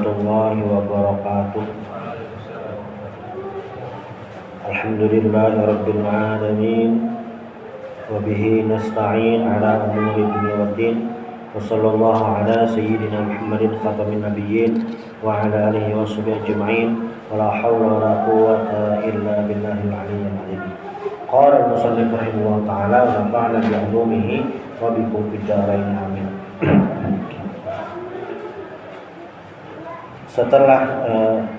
warahmatullahi wabarakatuh. Alhamdulillahi rabbil alamin. Wa bihi nasta'in ala umuri dunya waddin. Wa sallallahu ala sayyidina Muhammadin khatamin nabiyyin wa ala alihi wa sahbihi ajma'in. Wa la hawla wa la quwwata illa billahil aliyyil azim. Qala al-musannif rahimahullah ta'ala wa nafa'ana bi 'ulumihi wa bikum fid dharain amin. Setelah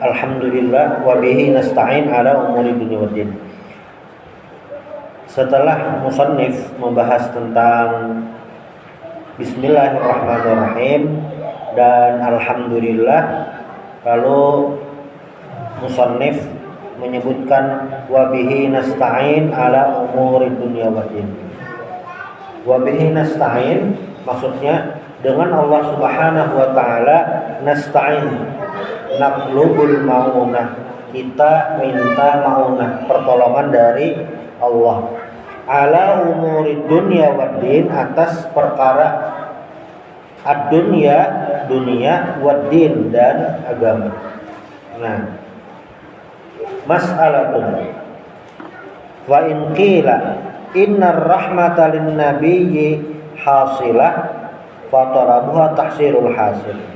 alhamdulillah wa bihi nasta'in ala umuri dunya waddin. Setelah musannif membahas tentang bismillahirrahmanirrahim dan alhamdulillah, lalu musannif menyebutkan wa bihi nasta'in ala umuri dunya waddin. Wa bihi nasta'in maksudnya dengan Allah Subhanahu wa taala nasta'in, natlubul maunah, kita minta maunah, pertolongan dari Allah, ala umuri dunya waddin, atas perkara ad-dunya, dunia, waddin, dan agama. Nah, mas'alatun wa in qila innar rahmata lin nabiyyi hasilah fatarabuha tahsirul hasil.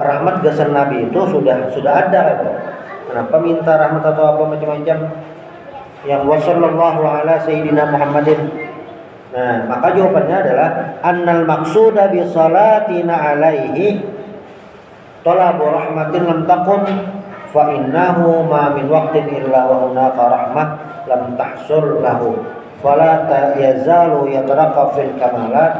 Rahmat gasan Nabi itu sudah ada. Kenapa minta rahmat atau apa macam-macam? Yang wassallallahu ala sayyidina Muhammadin. Nah, maka jawabannya adalah annal maqsuda bi salatina alaihi talabu rahmatin lam takun fa innahu ma min waqtin illa wa hunaka rahmah lam tahsul lahu fala yazalu yataraqqa fil kamalat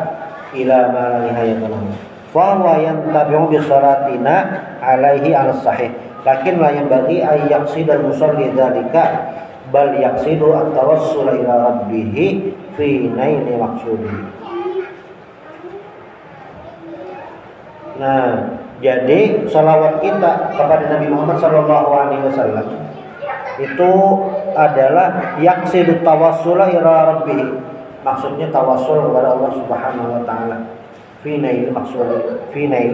ila ma la nihayata lahu fa huwa yantabi'u bi salatina alaihi ala sahih lakin la yanbaghi ay yaqsidal musalli dzalika bal yaqsidu at-tawassul ila rabbih fi naili maqsudi. Nah, jadi salawat kita kepada Nabi Muhammad SAW itu adalah yaqsidu tawassul ila rabbih, maksudnya tawassul kepada Allah Subhanahu wa taala fi naili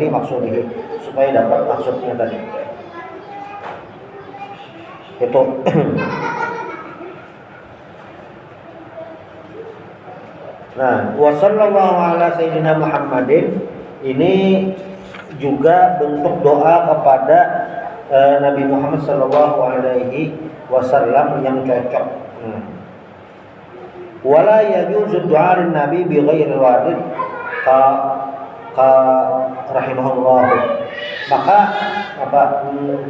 maqsudi, supaya dapat maksudnya tadi. Itu Nah, wa sallallahu ala sayyidina Muhammadin ini juga bentuk doa kepada Nabi Muhammad sallallahu alaihi wasallam yang cocok. Wala yajuzu du'a lin nabi bi ghairi wadid ka rahimahullah. Maka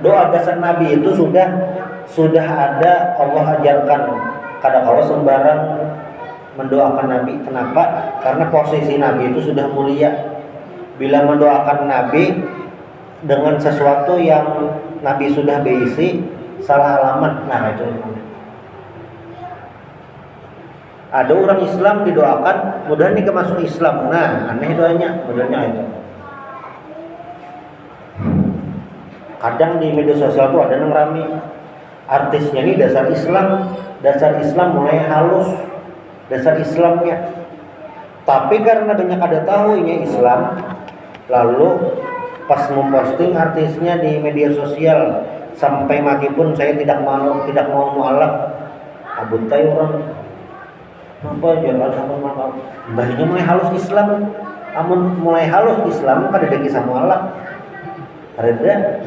doa gasan Nabi itu sudah ada, Allah ajarkan. Kadang-kadang sembarang mendoakan Nabi. Kenapa? Karena posisi Nabi itu sudah mulia. Bila mendoakan Nabi dengan sesuatu yang Nabi sudah berisi, salah alamat. Nah, itu ada orang Islam didoakan mudah nih masuk Islam. Nah, aneh doanya, modelnya itu. Kadang di media sosial tuh ada yang rame, artisnya ini dasar Islam mulai halus, dasar Islamnya. Tapi karena banyak ada tahu ini Islam, lalu pas memposting artisnya di media sosial, sampai mati pun saya tidak mau mualaf. Abutai orang apa jangan sama maaf. Mbahnya mulai halus Islam, namun mulai halus Islam kada ada kisah mualaf. Ada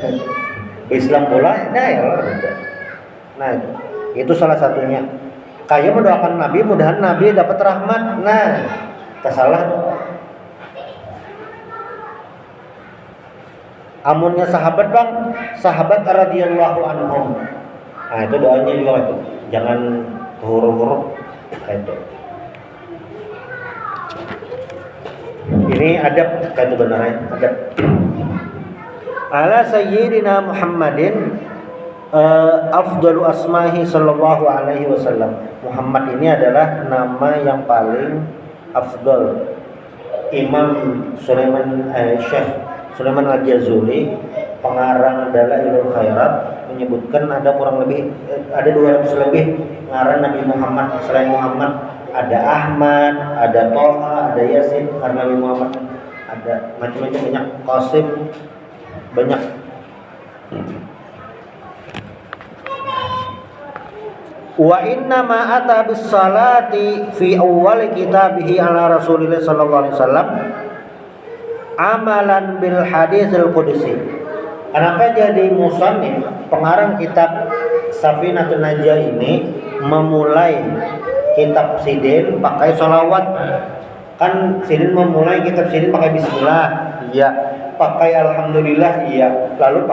Islam bola, nah ya ada. Nah itu salah satunya. Kayak mendoakan Nabi, mudahan Nabi dapat rahmat. Nah, tersalah. Amunnya sahabat bang, sahabat radhiyallahu anhum. Nah itu doanya juga itu. Jangan huruf-huruf kayak itu. Ini adab kayak itu benarnya adab. Ala sayyidina Muhammadin afdalu asmahi sallallahu alaihi wasallam. Muhammad ini adalah nama yang paling afdal. Imam Syekh Sulaiman Al-Jazuli, pengarang Dalailul Khairat, menyebutkan ada kurang lebih ada 200 lebih pengarang Nabi Muhammad selain Muhammad. Ada Ahmad, ada Toha, ada Yasin, karena Nabi Muhammad ada macam-macam banyak. Qasim, banyak. Wa inna ma ata bis salati fi awwal kitabihi ala Rasulillah sallallahu alaihi wasallam amalan bil haditsil qudsi. Kenapa jadi musannif pengarang kitab Safinatun Najah ini memulai kitab Sidin pakai sholawat? Kan Sidin memulai kitab Sidin pakai bismillah, iya. Pakai alhamdulillah, iya. Lalu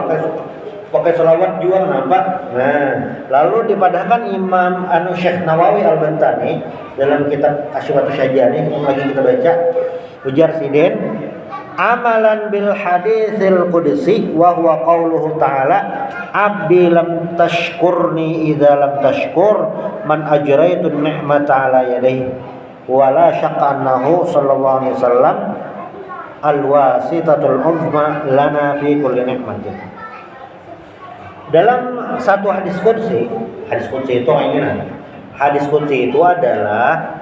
pakai sholawat juga kenapa? Nah, lalu dipadahkan Imam Syekh Nawawi Al-Bantani dalam kitab Asyifatus Syajani yang lagi kita baca, ujar Sidin, amalan bil haditsil qudsi wa huwa qauluhu ta'ala abdi lam tashkurni idza lam tashkur man ajraitu ni'mata ala yadayhi wa la syaqqa annahu sallallahu alaihi wasallam al-wasitatul uzma lana fi kulli ni'matin. Dalam satu hadis qudsi itu ini, hadis qudsi itu adalah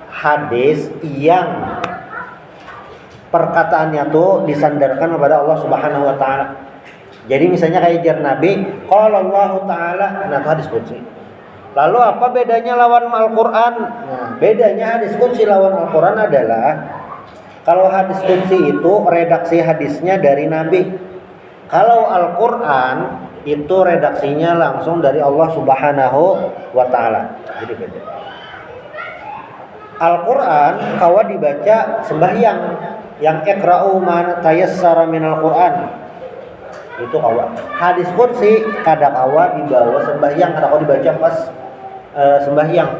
hadis yang perkataannya tuh disandarkan kepada Allah Subhanahu wa taala. Jadi misalnya kayak jar Nabi, qala Allah taala, nah itu hadis qudsi. Lalu apa bedanya lawan Al-Qur'an? Nah, bedanya hadis qudsi lawan Al-Qur'an adalah kalau hadis qudsi itu redaksi hadisnya dari Nabi. Kalau Al-Qur'an itu redaksinya langsung dari Allah Subhanahu wa taala. Jadi beda. Al-Qur'an kawa dibaca sembahyang, yang iqra'u ma tayassara minal Qur'an. Itu kawa. Hadis qudsi kada kawa dibawa sembahyang, kada kawa dibaca pas sembahyang.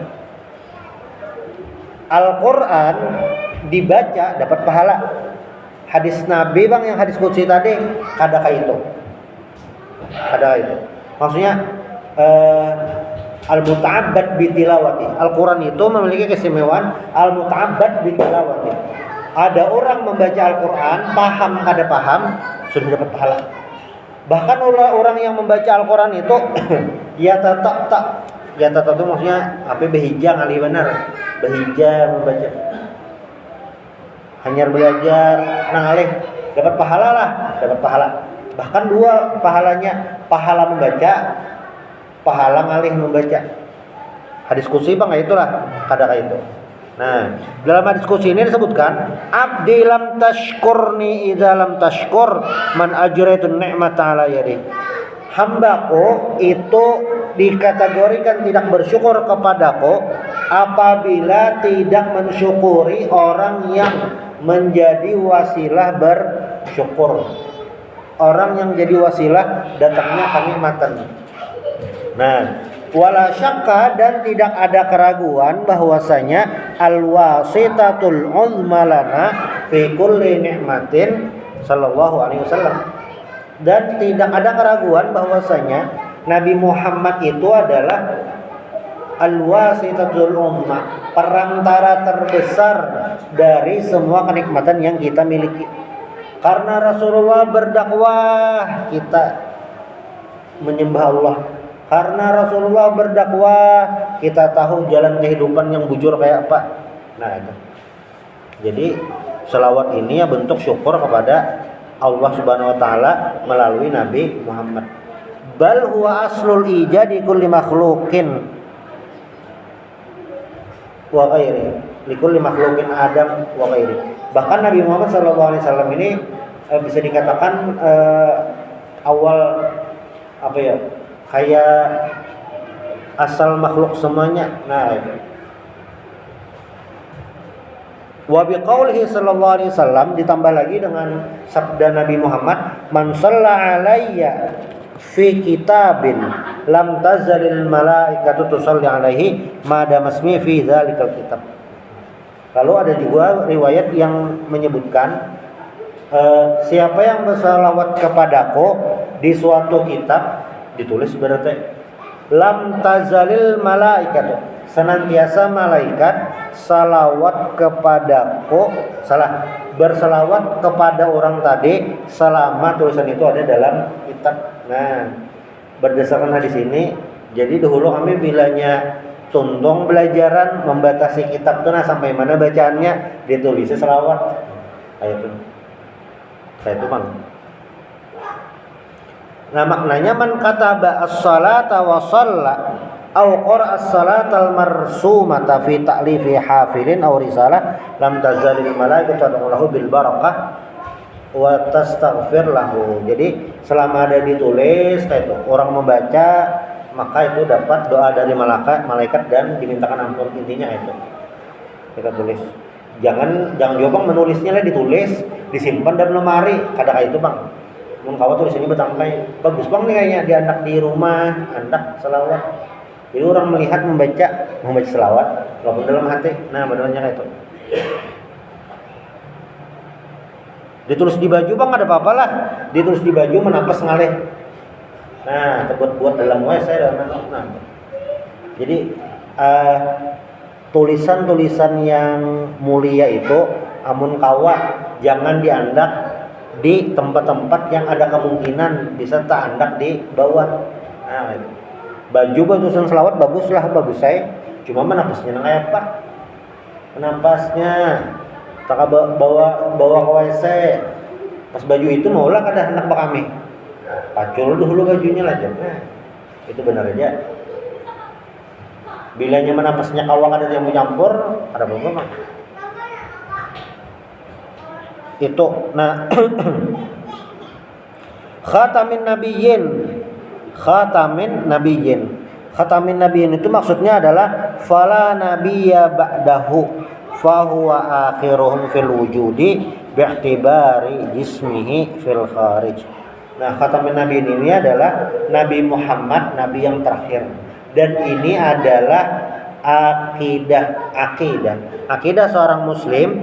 Al-Qur'an dibaca dapat pahala. Hadis Nabi bang yang hadis qudsi tadi kada kayak itu. Ada itu. Maksudnya al-muta'abbad bitilawati. Al-Qur'an itu memiliki keistimewaan al-muta'abbad bitilawati. Ada orang membaca Al-Qur'an, paham kada paham, sudah dapat pahala. Bahkan orang yang membaca Al-Qur'an itu ya tak itu maksudnya apa behija ngali benar. Behija membaca. Hanya belajar nang alih dapat pahala lah, dapat pahala. Bahkan dua pahalanya, pahala membaca, pahala ngalih membaca. Hadis qudsi bang itulah kada kayak itu. Nah, dalam hadis qudsi ini disebutkan abdi lam tashkurni idza lam tashkur man ajraitu ni'mata ala yadi. Hambaku itu dikategorikan tidak bersyukur kepadaku apabila tidak mensyukuri orang yang menjadi wasilah bersyukur. Orang yang jadi wasilah datangnya kenikmatan. Nah, wala syakka dan tidak ada keraguan bahwasanya al-wasitatul uzma lana fi kulli ni'matin sallallahu alaihi wasallam. Dan tidak ada keraguan bahwasanya Nabi Muhammad itu adalah al-wasitatul uzma, perantara terbesar dari semua kenikmatan yang kita miliki. Karena Rasulullah berdakwah kita menyembah Allah. Karena Rasulullah berdakwah kita tahu jalan kehidupan yang bujur kayak apa. Nah itu. Jadi selawat ini ya bentuk syukur kepada Allah Subhanahu wa taala melalui Nabi Muhammad. Bal huwa aslul ijadi kulli makhluqin wa ghairi. Likulli makhluqin Adam wa ghairi. Bahkan Nabi Muhammad SAW ini bisa dikatakan awal apa ya, kayak asal makhluk semuanya. Nah, wa biqaulihi sallallahu alaihi wasallam, ditambah lagi dengan sabda Nabi Muhammad, man shalla alayya fi kitabin lam tazalil malaikatu tusalli alaihi ma damasmi fi dzalikal kitab. Lalu ada juga riwayat yang menyebutkan siapa yang bersalawat kepadaku di suatu kitab, ditulis berarti lam tazalil malaikat, senantiasa malaikat salawat kepadaku, bersalawat kepada orang tadi selama tulisan itu ada dalam kitab. Nah, berdasarkan hadis ini, jadi dahulu kami bilanya tuntung belajaran membatasi kitab tuh, nah sampai mana bacaannya ditulisnya selawat kayak itu bang. Nah, maknanya man kataba as-salata wa shalla aw qara'a as-salata al-marsumata fi ta'lifi hafilin aw risalah lam tazalil malaikatu tad'ulahu bil barakah wa tastaghfir lahu. Jadi selama ada ditulis kayak itu orang membaca, maka itu dapat doa dari malaikat dan dimintakan ampun. Intinya itu kita tulis. Jangan juga bang menulisnya lah ditulis, disimpan dalam lemari. Kadang kayak itu bang. Mun kawa tulisannya betampai. Bagus bang nih kayaknya di anak di rumah, anak selawat. Jadi orang melihat membaca selawat walaupun dalam hati. Nah, benernya kayak itu. Ditulis di baju bang ada apa-apa lah. Ditulis di baju menapas ngaleh. Nah, buat dalam WC dalam. Nah. Jadi tulisan-tulisan yang mulia itu amun kawa jangan diandak di tempat-tempat yang ada kemungkinan bisa tak andak di bawah. Nah, itu. Baju tulisan selawat bagus saya. Cuma menapasnya kayak apa? Menapasnya tak bawa ke WC. Pas baju itu maulah kada hendak kami. Pacul dulu bajunya lah jam. Nah, itu benar aja. Bilanya menapasnya kawang ada yang mau campur, ada apa-apa. Itu nah khatamin nabiyyin itu maksudnya adalah fala nabiyya ba'dahu fa huwa akhiruhum fil wujudi bi'tibari jismihi fil kharij. Nah, khatamin nabiyyin ini adalah Nabi Muhammad, nabi yang terakhir. Dan ini adalah akidah seorang muslim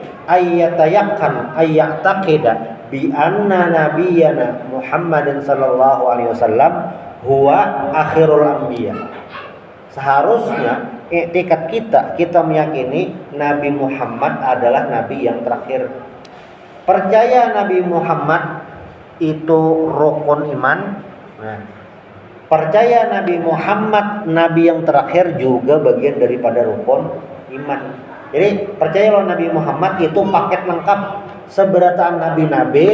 ayyataqida bi anna nabiyyana Muhammadin sallallahu alaihi wasallam huwa akhirul anbiya. Seharusnya iktikad kita meyakini Nabi Muhammad adalah nabi yang terakhir. Percaya Nabi Muhammad itu rukun iman. Nah, percaya Nabi Muhammad nabi yang terakhir juga bagian daripada rukun iman. Jadi percaya kalau Nabi Muhammad itu paket lengkap, seberataan nabi-nabi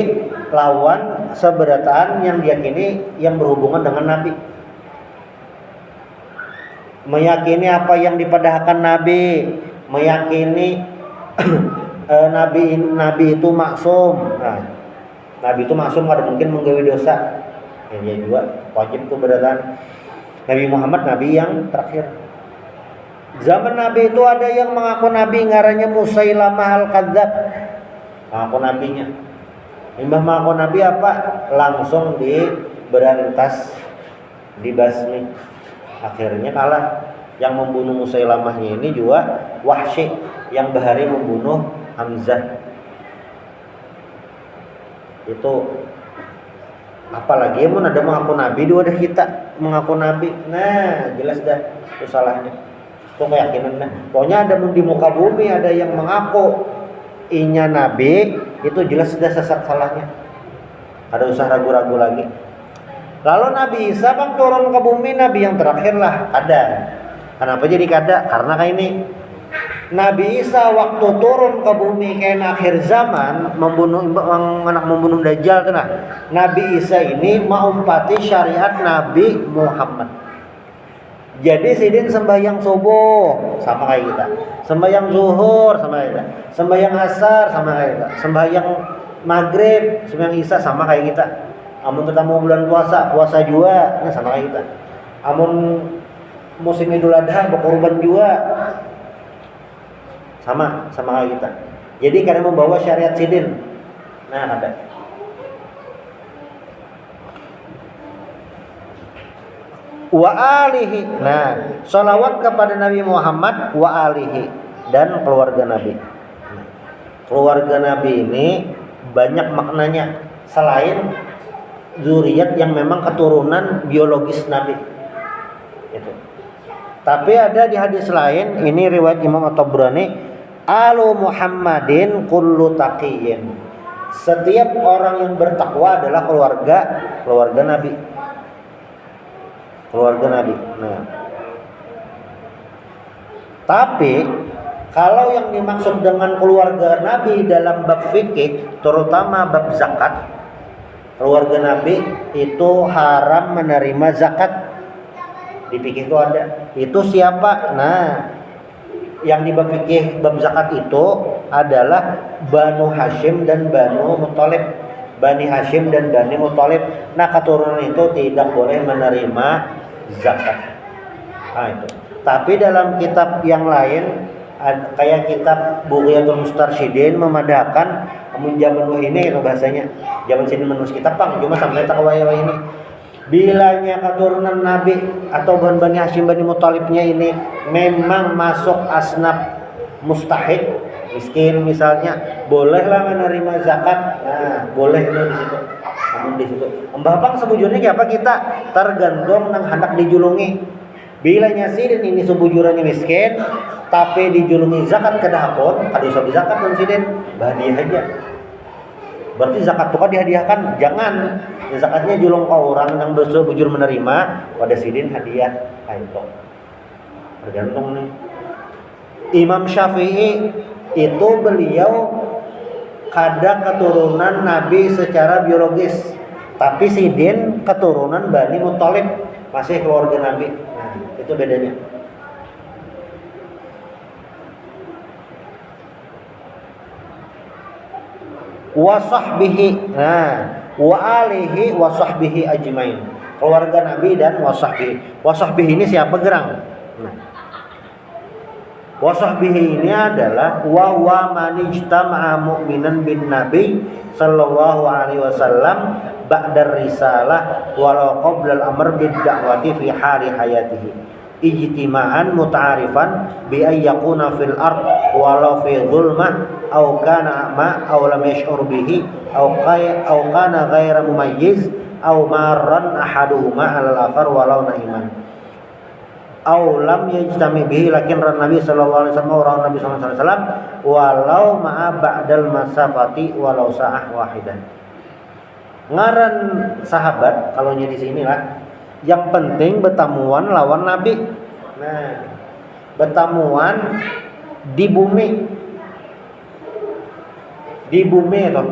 lawan seberataan yang diyakini yang berhubungan dengan nabi. Meyakini apa yang dipadahkan nabi, meyakini nabi itu maksum. Nah, nabi itu maksum, kada mungkin menggawe dosa. Ya juga wajib tuh berdasarkan Nabi Muhammad nabi yang terakhir. Zaman nabi itu ada yang mengaku nabi ngarannya Musailamah al-Kadzab. Mengaku nabinya. Imbah mengaku nabi apa? Langsung diberantas, dibasmi. Akhirnya kalah. Yang membunuh Musailamahnya ini juga Wahsy yang bahari membunuh Hamzah. Itu apalagi mun ada mengaku nabi, dua ada kita mengaku nabi. Nah, jelas dah itu salahnya. Itu keyakinan nah. Pokoknya ada di muka bumi ada yang mengaku inya nabi, itu jelas dah sesat salahnya. Ada usah ragu-ragu lagi. Lalu Nabi Isa bang turun ke bumi, nabi yang terakhir lah. Ada. Kenapa jadi kada? Karena kayak ini. Nabi Isa waktu turun ke bumi kayak akhir zaman membunuh Dajjal kena. Nabi Isa ini mengumpati syariat Nabi Muhammad. Jadi sidin sembahyang subuh sama kayak kita, sembahyang zuhur sama kayak kita, sembahyang asar sama kayak kita, sembahyang maghrib, sembahyang isya sama kayak kita. Amun tetamu bulan puasa juga, nah sama kayak kita. Amun musim Idul Adha berkorban juga. Sama kayak kita. Jadi karena membawa syariat sidin. Nah, ada. Wa alihi. Nah, sholawat kepada Nabi Muhammad wa alihi dan keluarga Nabi. Keluarga Nabi ini banyak maknanya selain zuriat yang memang keturunan biologis Nabi. Itu. Tapi ada di hadis lain, ini riwayat Imam At-Tabrani, Alu Muhammadin kullu taqiyyin. Setiap orang yang bertakwa adalah keluarga Nabi. Keluarga Nabi. Nah. Tapi kalau yang dimaksud dengan keluarga Nabi dalam bab fikih, terutama bab zakat, keluarga Nabi itu haram menerima zakat. Di fikih itu ada. Itu siapa? Nah, yang di bab fikih bab zakat itu adalah Banu Hashim dan Banu Muthalib. Bani Hashim dan Bani Muthalib. Nah, keturunan itu tidak boleh menerima zakat. Nah, itu. Tapi dalam kitab yang lain kayak kitab Bughiyatul Mustarsyidin memadahkan zaman ini itu bahasanya. Zaman sini menulis kitab Pang, cuma sampai tak waya ini. Bilanya keturunan Nabi atau Bani Hashim Bani Muthalibnya ini memang masuk asnaf mustahik, miskin misalnya, bolehlah menerima zakat. Nah, boleh itu di situ. Namun di situ Mbah Pang sebujurnya kayak apa kita tergantung nang hendak dijulungi. Bilanya sidin ini sebujurannya miskin tapi dijulungi zakat kedahapun, kada usah zakat dan sidin, hadiah aja. Berarti zakat itu kan dihadiahkan, jangan ya zakatnya julung ke orang yang bujur menerima, pada sidin hadiah itu. Tergantung nih. Imam Syafi'i itu beliau kada keturunan Nabi secara biologis, tapi sidin keturunan Bani Muthalib, masih keluarga Nabi. Nah, itu bedanya. Wa sahbihi, nah, wa alihi wa sahbihi ajmain, keluarga Nabi dan wa sahbihi. Wa sahbihi ini siapa gerang? Nah, wa sahbihi ini adalah wa wa man ijtama'a mu'minan bin nabi sallallahu alaihi wasallam ba'da risalah walau qabla al-amr bid da'wati fi hali hayatihi ijtima'an muta'arifan bi ay yakuna fil ard walau fi zulmah aw kana a'ma aw lam yash'ur bihi aw kana ghaira mumayyiz aw marran ahaduhuma 'ala al-akhar walau na'iman aw lam yajtami bihi lakin ran Nabi sallallahu alaihi wasallam orang Nabi sallallahu alaihi wasallam walau ma'a ba'dal masafati walau sa'ah wahidan. Ngaran sahabat kalau di sini lah, yang penting bertamuan lawan Nabi. Nah, bertamuan di bumi itu.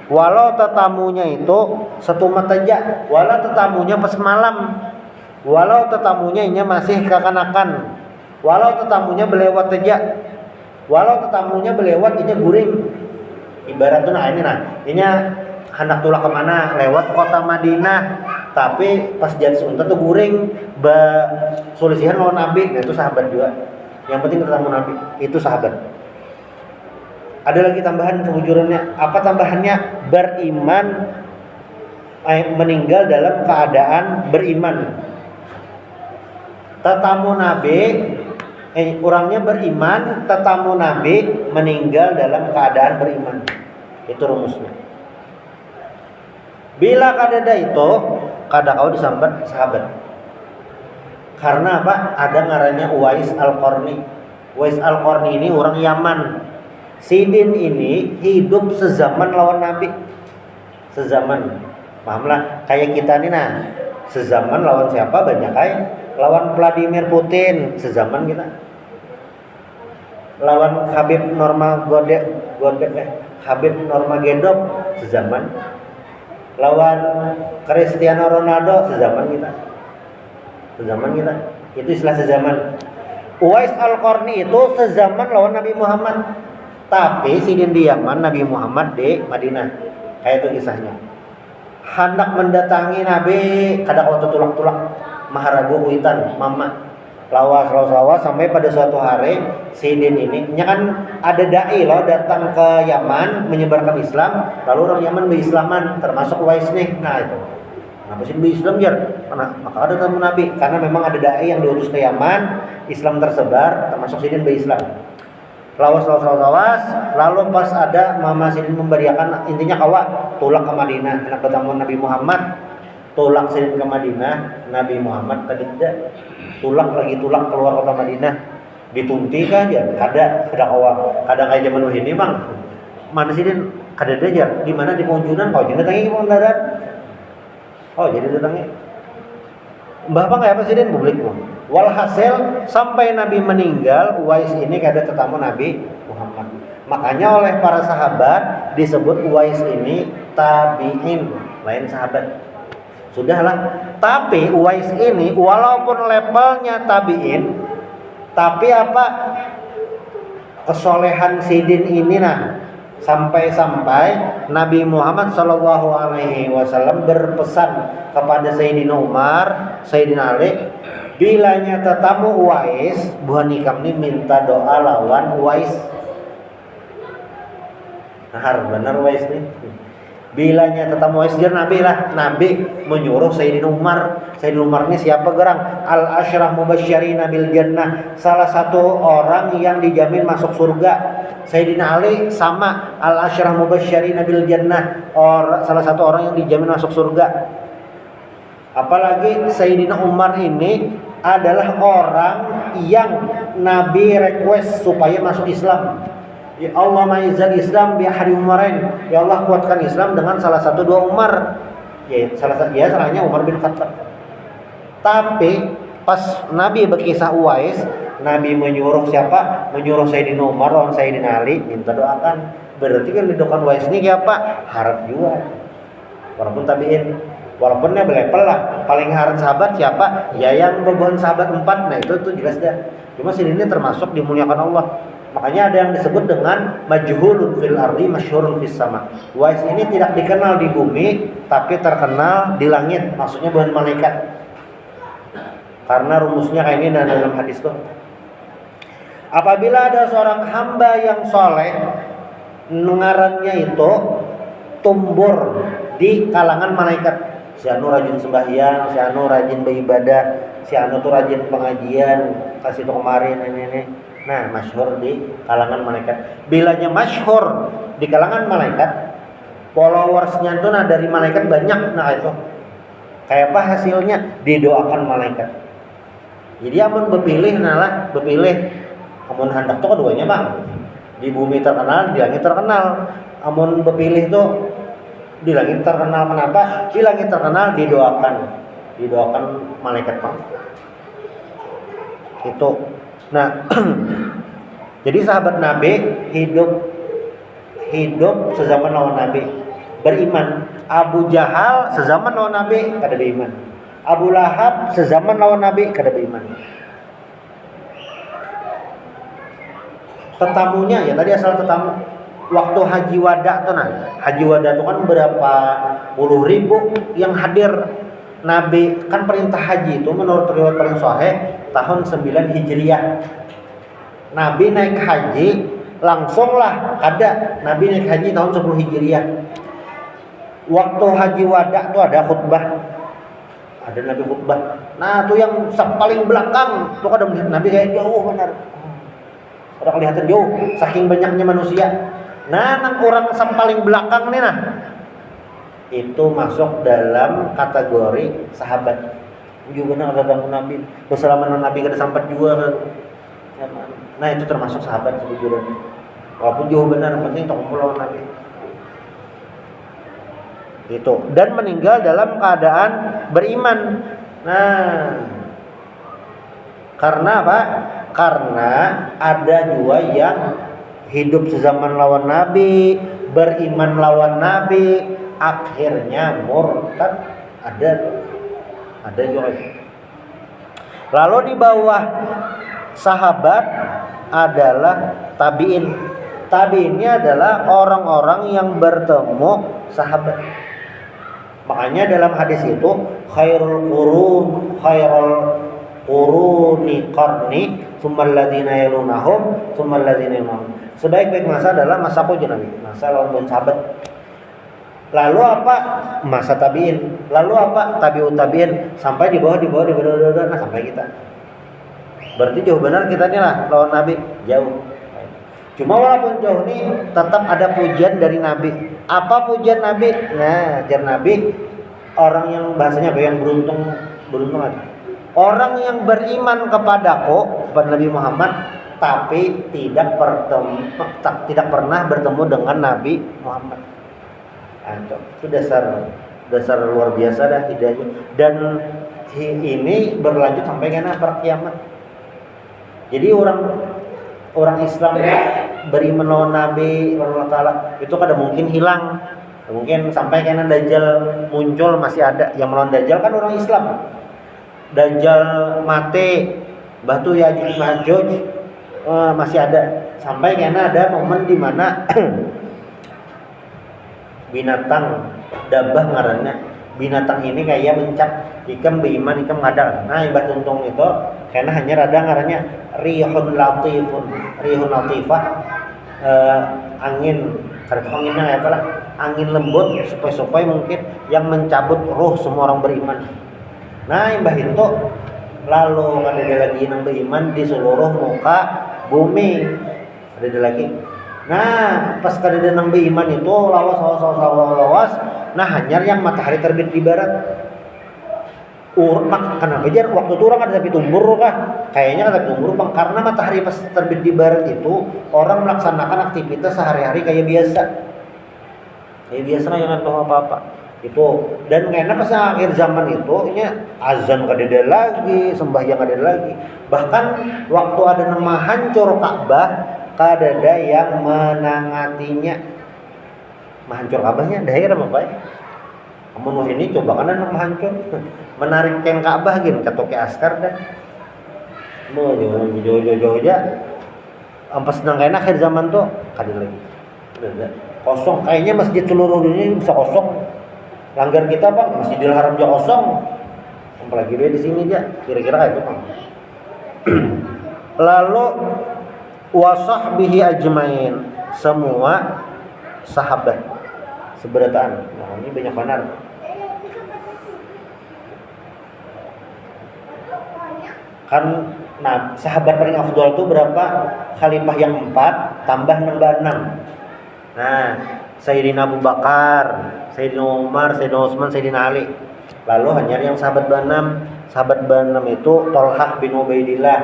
Walau tetamunya itu setumat aja, walau tetamunya pas malam, walau tetamunya ini masih kekanakan, walau tetamunya belewat aja, walau tetamunya belewat ini guring. Ibaratnya ini hendak tulah kemana, lewat kota Madinah, tapi pas jalan seunta tuh guring sulisihan lawan Nabi. Nah, itu sahabat juga. Yang penting ketemu Nabi, itu sahabat. Ada lagi tambahan kejujurannya. Apa tambahannya? Beriman, meninggal dalam keadaan beriman. Tetamu Nabi, orangnya beriman, tetamu Nabi meninggal dalam keadaan beriman. Itu rumusnya. Bila kadada itu, kada kau disambat sahabat. Karena apa? Ada ngarannya Uwais Al-Qarni. Uwais Al-Qarni ini orang Yaman. Sidin ini hidup sezaman lawan Nabi. Sezaman. Pahamlah, kayak kita nih nah. Sezaman lawan siapa? Banyak kayak lawan Vladimir Putin, sezaman kita. Lawan Habib Habib Nurmagomedov, sezaman. Lawan Cristiano Ronaldo, sezaman kita. Itu istilah sezaman. Uwais Al-Qarni itu sezaman lawan Nabi Muhammad, tapi sidin di Yaman, Nabi Muhammad di Madinah. Kayak itu kisahnya. Hendak mendatangi Nabi, kada kau tulak-tulak maharagu kuitan mama lawas sampai pada suatu hari sidin ini kan ada dai loh datang ke Yaman menyebarkan Islam, lalu orang Yaman berislaman termasuk Uwais nih. Nah itu kenapa sih berislam jar? Maka ada tamu Nabi karena memang ada dai yang diutus ke Yaman, Islam tersebar termasuk sidin berislam. Lawas lalu pas ada mama sidin memberiakan, intinya kawa tulak ke Madinah, anak bertamu Nabi Muhammad. Tulak sidin ke Madinah, Nabi Muhammad tadi tidak tulak keluar kota Madinah, ditunti kan ya, kada awal, kada kayak zaman ini bang, mana sidin kada aja, di mana di Punjunan, kau jadi datangnya ke Pangandaran, oh jadi datangnya, mbah apa kayak apa sidin publik mau, walhasil sampai Nabi meninggal, Uwais ini kada ketemu Nabi Muhammad, makanya oleh para sahabat disebut Uwais ini tabi'in. lain sahabat. Sudahlah. Tapi Uwais ini walaupun levelnya tabiin, tapi apa kesolehan Sidin ini sampai-sampai Nabi Muhammad SAW berpesan kepada Sayyidina Umar, Sayyidina Ali, bilanya tetamu Uwais, buhani kami minta doa lawan Uwais. Nah, benar Uwais nih. Bilanya tetamu Uwais dia Nabi lah. Nabi menyuruh Sayyidina Umar. Sayyidina Umar ini siapa gerang? Al-Asyrah Mubasysyirina bil Jannah. Salah satu orang yang dijamin masuk surga. Sayyidina Ali sama Al-Asyrah Mubasysyirina bil Jannah. Salah satu orang yang dijamin masuk surga. Apalagi Sayyidina Umar ini adalah orang yang Nabi request supaya masuk Islam. Ya Allah ma'izzal Islam bi ahadi Umarain. Ya Allah kuatkan Islam dengan salah satu dua Umar. Salahnya Umar bin Khattab. Tapi pas Nabi berkisah Uwais, Nabi menyuruh siapa? Menyuruh Sayyidina Umar lawan Sayyidina Ali minta doakan. Berarti kan didoakan Uwais ini apa? Harap juga. Walaupun tabiin, walaupun dia berlevel lah. Paling harap sahabat siapa? Ya yang beban sahabat 4. Nah itu jelas dah. Cuma sini ini termasuk dimuliakan Allah. Makanya ada yang disebut dengan majhulun fil ardi masyhurun fis sama. Uwais ini tidak dikenal di bumi tapi terkenal di langit. Maksudnya bukan malaikat. Karena rumusnya kayak ini dalam hadis tuh. Apabila ada seorang hamba yang soleh, ngarannya itu tumbur di kalangan malaikat. Si anu rajin sembahyang, si anu rajin beribadah, si anu tuh rajin pengajian, kasih tuh kemarin ini. Nah, masyhur di kalangan malaikat. Bilanya masyhur di kalangan malaikat, followersnya tuh dari malaikat banyak. Nah itu kayak apa hasilnya? Didoakan malaikat. Jadi amun bepilih amun hendak tuh keduanya bang. Di bumi terkenal, di langit terkenal. Amun bepilih tuh di langit terkenal, kenapa? Di langit terkenal didoakan malaikat bang. Itu. Nah, jadi sahabat Nabi hidup sezaman lawan Nabi, beriman. Abu Jahal sezaman lawan Nabi kada beriman. Abu Lahab sezaman lawan Nabi kada beriman. Tetamunya ya tadi asal tetamu. Waktu haji wada tuh haji wada tuh kan berapa puluh ribu yang hadir. Nabi kan perintah haji itu menurut riwayat paling sahih tahun 9 Hijriah. Nabi naik haji langsung lah ada Nabi naik haji tahun 10 Hijriah. Waktu haji wada tuh ada khutbah. Ada Nabi khutbah. Nah, tuh yang paling belakang tuh kada melihat Nabi kayak jauh benar. Udah kelihatan jauh saking banyaknya manusia. Nah, nang orang paling belakang nih itu masuk dalam kategori sahabat. Juga benar ada tamu Nabi. Bersalaman Nabi kada sampai juga. Nah, itu termasuk sahabat sebujurnya. Walaupun jauh benar, penting tak lawan Nabi. Itu dan meninggal dalam keadaan beriman. Nah, karena apa? Karena ada juga yang hidup sezaman lawan Nabi, beriman lawan Nabi, akhirnya murtad. Ada juga. Lalu di bawah sahabat adalah tabiin. Tabiinnya adalah orang-orang yang bertemu sahabat. Makanya dalam hadis itu khairul quruni qarni tsummal ladzina yalunahum tsummal ladzina yalunahum. Sebaik-baik masa adalah masaku Nabi, masa lawan sahabat. Lalu apa? Masa tabiin. Lalu apa? Tabiut tabiin sampai di bawah nah sampai kita. Berarti jauh benar kita nih lah lawan Nabi, jauh. Cuma walaupun jauh nih tetap ada pujian dari Nabi. Apa pujian Nabi? Nah, jar Nabi orang yang bahasanya apa yang beruntung aja. Orang yang beriman kepadaku, kepada Nabi Muhammad, tapi tidak pernah bertemu dengan Nabi Muhammad. Itu dasar luar biasa dah hidayah. Dan ini berlanjut sampai kena kiamat. Jadi orang Islam beriman lawan Nabi Allah Taala itu kada mungkin hilang. Mungkin sampai karena Dajjal muncul masih ada yang melawan Dajjal kan orang Islam. Dajjal mati, batu Yajuj Majuj masih ada. Sampai karena ada momen di mana binatang dabah ngarannya. Binatang ini kayak mencap ikam beiman ikam ngadal. Nah, ibarat untung itu karena hanya rada ngarannya rihun latifah, angin anginnya kayak apa lah, angin lembut supaya mungkin yang mencabut ruh semua orang beriman. Nah, imbah itu lalu ada lagi yang beriman di seluruh muka bumi, ada lagi. Nah, pas kadang nang beriman itu lawas. Nah, hanyar yang matahari terbit di barat. Kenapa jar waktu itu orang ada tapi tumbur kah? Kayaknya ada tumbur bang, karena matahari pas terbit di barat itu orang melaksanakan aktivitas sehari-hari kayak biasa. Kayak biasa nggak tahu apa-apa. Itu dan karena pas akhir zaman itu ini azan kadeda lagi, sembahyang ada lagi. Bahkan waktu ada nama hancur Ka'bah, kadada yang menangatinya. Hancur Ka'bahnya daerah apa ya? Kamu ini coba kan nama hancur. Menarik keng Ka'bah gini katoke askar dah. Mau jauh aja. Ampas nang kena akhir zaman tuh kadang lagi. Udah kosong. Kayaknya masjid seluruh dunia bisa kosong. Langgar kita bang, Masjidil Haram juga kosong. Apalagi dia di sini aja. Kira-kira kayak itu bang. Lalu wasahbihi ajmain, semua sahabat seberataan. Nah, ini banyak benar. Kan nah sahabat paling afdal itu berapa? Khalifah yang 4 tambah nambah 6. Nah, Sayyidina Abu Bakar, Sayyidina Umar, Sayyidina Utsman, Sayyidina Ali. Lalu hanya yang sahabat be-6. Sahabat be-6 itu Thalhah bin Ubaidillah.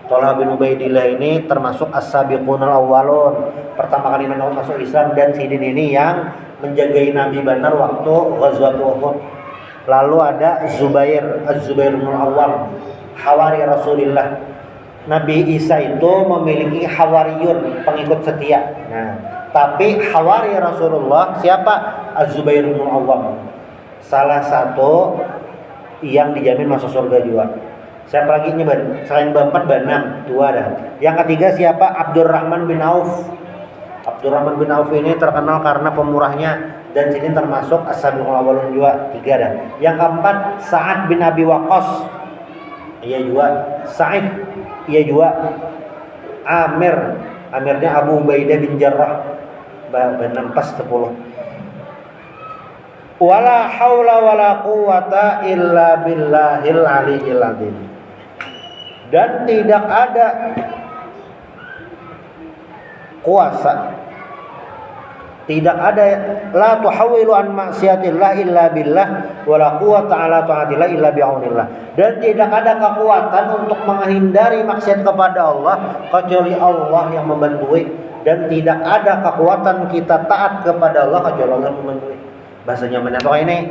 Thalhah bin Ubaidillah ini termasuk as-sabiqunal awwalun. Pertama kali masuk Islam dan Sayyidina ini yang menjagai Nabi benar waktu Ghazwat Uhud. Lalu ada Zubair bin Awwam, hawari Rasulullah. Nabi Isa itu memiliki hawariyun, pengikut setia. Nah, tapi hawari Rasulullah siapa? Az-Zubair bin Awwam. Salah satu yang dijamin masuk surga juga. Siapa lagi nyebar? Selain Bapak Banam, 2 dah. Yang ketiga siapa? Abdurrahman bin Auf. Abdurrahman bin Auf ini terkenal karena pemurahnya dan sini termasuk as-sabiqul awwalun juga, 3 dah. Yang keempat Sa'ad bin Abi Waqqas. Iya juga. Sa'id, iya juga. Amirnya Abu Ubaidah bin Jarrah. Banam pas 10. Wala haula wala quwata illa billahil aliyil azim. Dan tidak ada kuasa, tidak ada la tuhawilu an maksiatillah illa billah wala quwata ala taatillah illa bi'aunillah. Dan tidak ada kekuatan untuk menghindari maksiat kepada Allah kecuali Allah yang membantu. Dan tidak ada kekuatan kita taat kepada Allah kecuali Allah yang membantu. Bahasanya menapa ini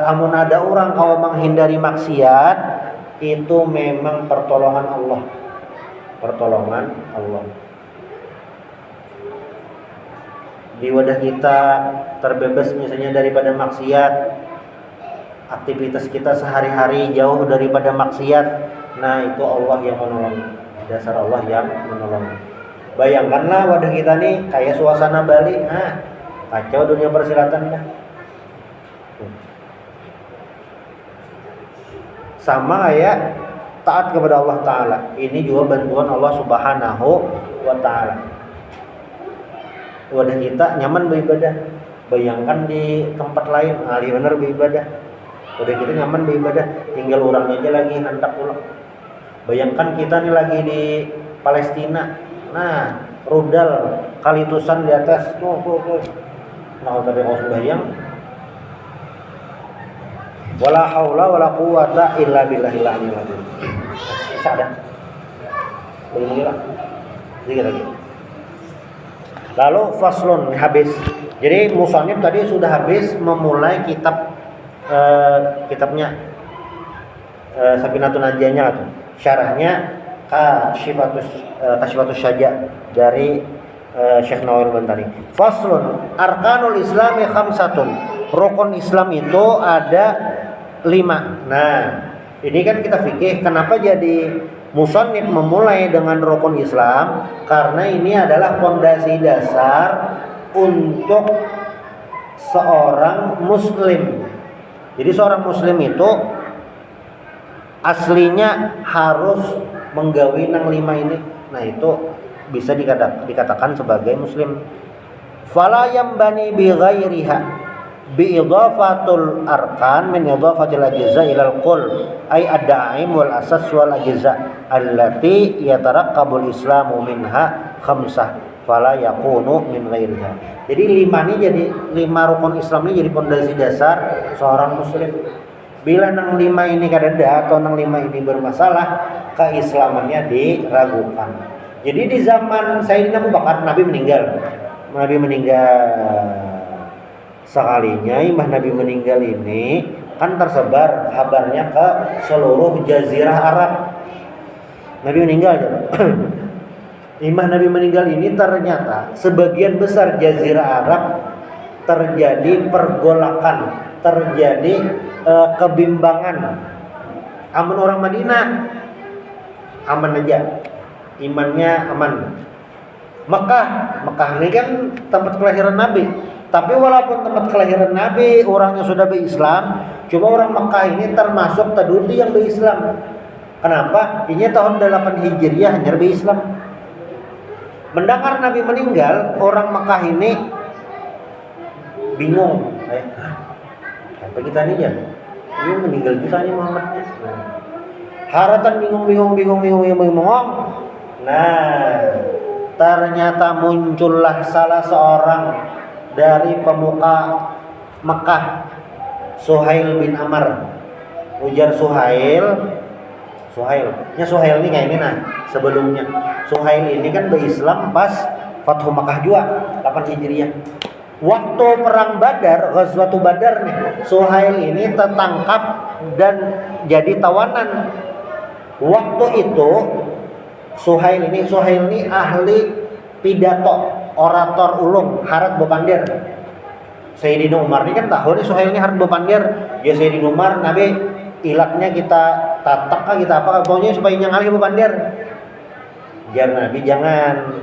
amun ada orang kalau menghindari maksiat itu memang pertolongan Allah. Pertolongan Allah. Di wadah kita terbebas misalnya daripada maksiat, aktivitas kita sehari-hari jauh daripada maksiat, nah itu Allah yang menolong. Dasar Allah yang menolong. Bayangkanlah wadah kita nih kayak suasana Bali, nah kacau dunia persilatan kan. Sama kayak taat kepada Allah Ta'ala. Ini juga bantuan Allah Subhanahu wa Ta'ala. Wadah kita nyaman beribadah. Bayangkan di tempat lain ahli benar beribadah. Wadah kita nyaman beribadah, tinggal orangnya aja lagi hendak pulang. Bayangkan kita nih lagi di Palestina. Nah, rudal kalitusan di atas tuh. Nah, tapi kalau sembahyang wala haula wala quwata illa billahil aliyil azim. Sadar. Begini lah. Dikit lagi. Lalu faslun habis. Jadi musannif tadi sudah habis memulai kitabnya Safinatun Najiyah tuh. Syarahnya Kasyifatus Syaja dari Syekh Nawawi Bantani. Faslun arkanul islami khamsatun. Rukun Islam itu ada 5. Nah, ini kan kita fikih kenapa jadi musannif memulai dengan rukun Islam, karena ini adalah fondasi dasar untuk seorang muslim. Jadi seorang muslim itu aslinya harus menggawi nang 5 ini. Nah, itu bisa dikatakan sebagai muslim. Fala yambani bi ghairiha bi idafatul arkan min idafatil ajza ilal qul ay ad-da'im wal asas wal ajza allati yataraqqabul islamu minha khamsah fala yakunu min ghairiha. Jadi 5 ini jadi 5 rukun Islam ini jadi fondasi dasar seorang muslim. Bila nang 5 ini kadada atau nang 5 ini bermasalah, keislamannya diragukan. Jadi di zaman Sayyidina Abu Bakar Nabi meninggal sekalinya imah Nabi meninggal ini kan tersebar kabarnya ke seluruh jazirah Arab. Nabi meninggal imah Nabi meninggal ini ternyata sebagian besar jazirah Arab terjadi pergolakan, terjadi kebimbangan. Aman orang Madinah aman aja, imannya aman. Mekah ini kan tempat kelahiran Nabi. Tapi walaupun tempat kelahiran Nabi, orangnya sudah berislam, cuma orang Mekah ini termasuk tadudi yang berislam. Kenapa? Ini tahun 8 Hijriah hanya berislam. Mendengar Nabi meninggal, orang Mekah ini bingung. Apa kita nih ya? Ini meninggal juga nih Muhammadnya. Haratan bingung. Nah, ternyata muncullah salah seorang dari pemuka Mekah, Suhail bin Amr. Ujar Suhail ini kayak ini sebelumnya. Suhail ini kan berislam pas Fathu Makkah juga 8 Hijriah. Waktu perang Badar, Ghazwatu Badar nih, Suhail ini tertangkap dan jadi tawanan. Waktu itu Suhail ini ahli pidato, orator ulung, harat bepandir. Sayyidina Umar ini kan tahu nih Suhail ini harat bepandir. Ya Sayyidina Umar, Nabi ilatnya kita tatak kah kita apa, pokoknya supaya nyangali bepandir. Jar Nabi jangan,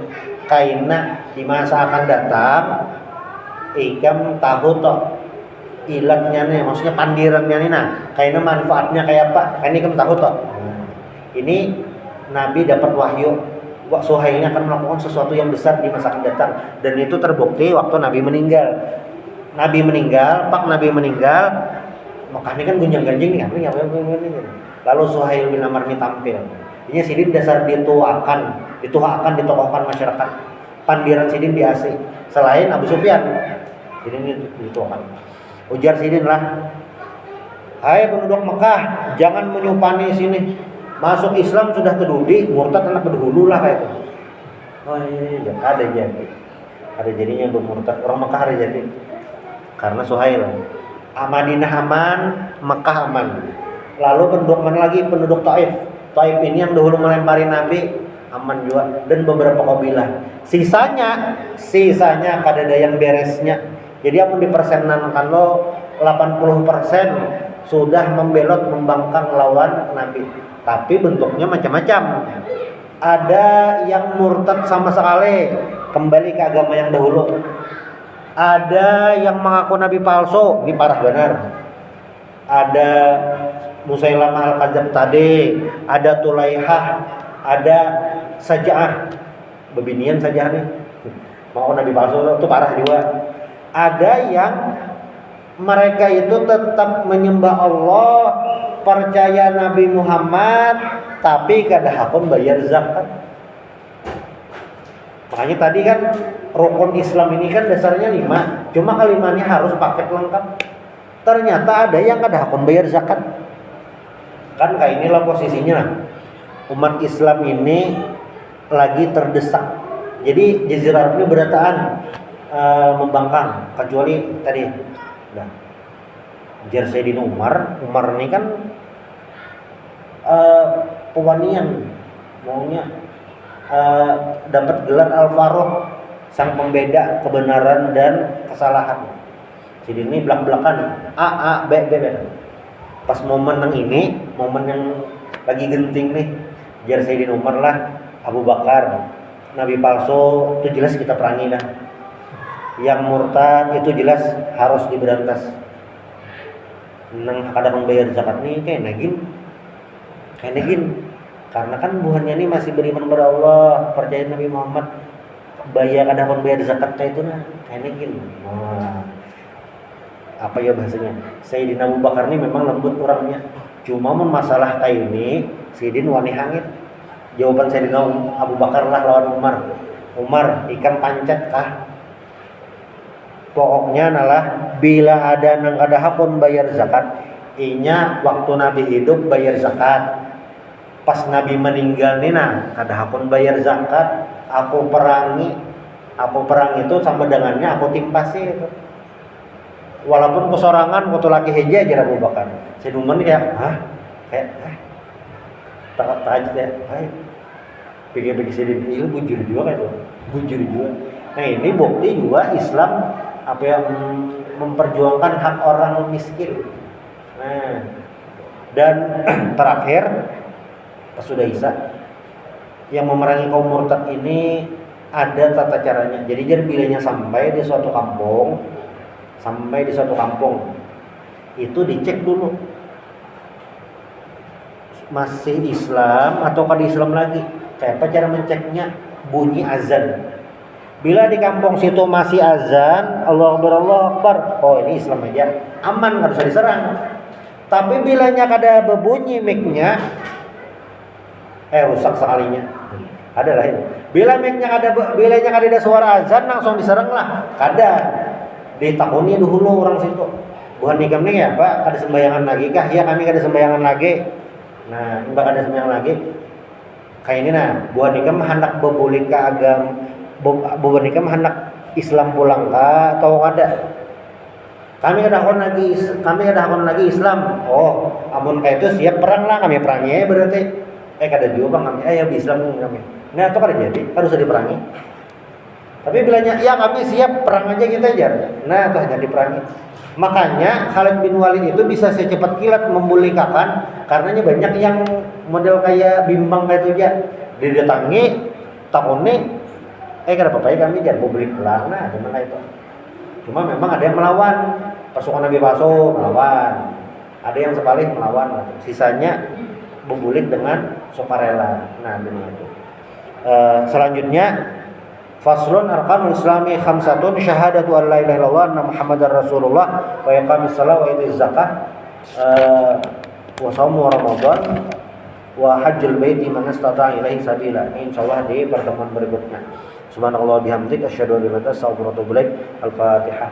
kaina di masa akan datang ikam tahu toh ilatnya nih, maksudnya pandirannya nih, kaina manfaatnya kayak apa, kan ikam tahu toh. Ini Nabi dapat wahyu, Suhail akan melakukan sesuatu yang besar di masa akan datang, dan itu terbukti waktu Nabi meninggal. Nabi meninggal, Mekah ini kan gunjang-ganjing nih, lalu Suhail bin Amr ini tampil. Ini sidin dasar dituakan, ditokohkan masyarakat. Pandiran sidin di AC, selain Abu Sufyan, sidin dituakan. Ujar sidin lah, hai penduduk Mekah, jangan menyupani sini. Masuk Islam sudah kedudi, murtad anak berdahulu lah kayak itu. Oh iya, ada jadinya bermurtad. Orang Mekah ada jadi karena Suhail. Madinah aman, Mekah aman. Lalu penduduk mana lagi? Penduduk Taif. Taif ini yang dahulu melempari Nabi aman juga, dan beberapa kabilah. Sisanya kada ada yang beresnya. Jadi yang dipersenan kalau 80% sudah membelot membangkang lawan Nabi. Tapi bentuknya macam-macam. Ada yang murtad sama sekali, kembali ke agama yang dahulu. Ada yang mengaku nabi palsu, ini parah benar. Ada Musailamah al-Kadzab tadi, ada Tulaihah, ada Saja'ah, bebinian Saja'ah nih, mau nabi palsu itu parah juga. Ada yang mereka itu tetap menyembah Allah, percaya Nabi Muhammad, tapi kada hakun bayar zakat. Makanya tadi kan rukun Islam ini kan dasarnya 5, cuma kalimatnya harus paket lengkap. Ternyata ada yang kada hakun bayar zakat. Kan kayak inilah posisinya. Umat Islam ini lagi terdesak. Jadi Jazirah Arab ini berataan membangkang, kecuali tadi Jar Sayyidina Umar ini kan pewanian maunya dapat gelar Al-Faruq, sang pembeda kebenaran dan kesalahan. Jadi ini belak-belakan A, B, B. Pas momen yang ini, momen yang lagi genting nih, jar Sayyidina Umar lah, Abu Bakar, Nabi palsu itu jelas kita perangi dah. Yang murtad itu jelas harus diberantas. Nang kada membayar zakat nih kayak nagin. Karena kan buahnya ini masih beriman kepada Allah, percaya Nabi Muhammad, bayar kada membayar zakat kayak itu nah, kayak nagin. Wah. Apa ya bahasanya? Sayyidina Abu Bakar ini memang lembut orangnya. Cuma masalah kayak ini, Sayyidina wani hangit. Jawaban Sayyidina Abu Bakar lah lawan Umar. Umar, ikan pancat kah? Pokoknya nalah bila ada nang kada hakun bayar zakat, inya waktu Nabi hidup bayar zakat. Pas Nabi meninggal nih nah, kada hakun bayar zakat, aku perangi itu sama dengannya aku timpasi itu. Walaupun kesorangan waktu laki heja aja Abu Bakar. Sayyidina Umar kayak, tak aja ya. Pikir-pikir Sayyidina itu bujur juga kan itu. Bujur juga. Nah, ini bukti juga Islam apa yang memperjuangkan hak orang miskin. Nah, dan terakhir pas sudah Isa yang memerangi kaum murtad ini ada tata caranya. Jadi bilanya sampai di suatu kampung itu dicek dulu masih Islam atau kada Islam lagi. Kayak apa cara menceknya? Bunyi azan. Bila di kampung situ masih azan, Allahu Akbar, Allahu Akbar, oh ini Islam aja, aman, nggak usah diserang. Tapi bilanya kada berbunyi mic-nya, rusak sekalinya. Adalah itu. Bilanya kada ada suara azan langsung diserang lah. Kada. Ditakuni dulu orang situ. Bukan nikam nih ya Pak, kada sembayangan lagi kah? Ya kami kada sembayangan lagi. Nah, mbak kada sembayangan lagi. Kayak ini nah, bukan nikam hendak berbuli ke agama, bukan nikam hendak Islam pulang kah atau kada? Kami kada hakon lagi Islam. Oh, amun kayak itu siap perang lah, kami perangi berarti. Kada juga bang kami, ya Islam kami. Nah, itu kada jadi, harus diperangi. Tapi bilanya, ya kami siap perang aja kita aja. Nah, itu hanya diperangi. Makanya Khalid bin Walid itu bisa secepat kilat membulikakan, karenanya banyak yang model kayak bimbang kayak itu aja. Didatangi, takuni, kada apa-apa ya kami jangan publik pulang. Nah, gimana itu? Cuma memang ada yang melawan, pasukan Nabi palsu melawan. Ada yang sebalik melawan. Sisanya membulik dengan sukarela. Nah, gimana itu? Selanjutnya faslun arkanul islami khamsatun syahadatu an la ilaha illallah anna muhammadar rasulullah wa iqamis shalah wa itaiz zakah wa shaumu ramadan wa hajjul baiti man istata'a ilaihi sabila. Insyaallah di pertemuan berikutnya. Subhanallah bihamdik asyhadu an la ilaha illa anta astaghfiruka wa atubu ilaik. Al-Fatihah.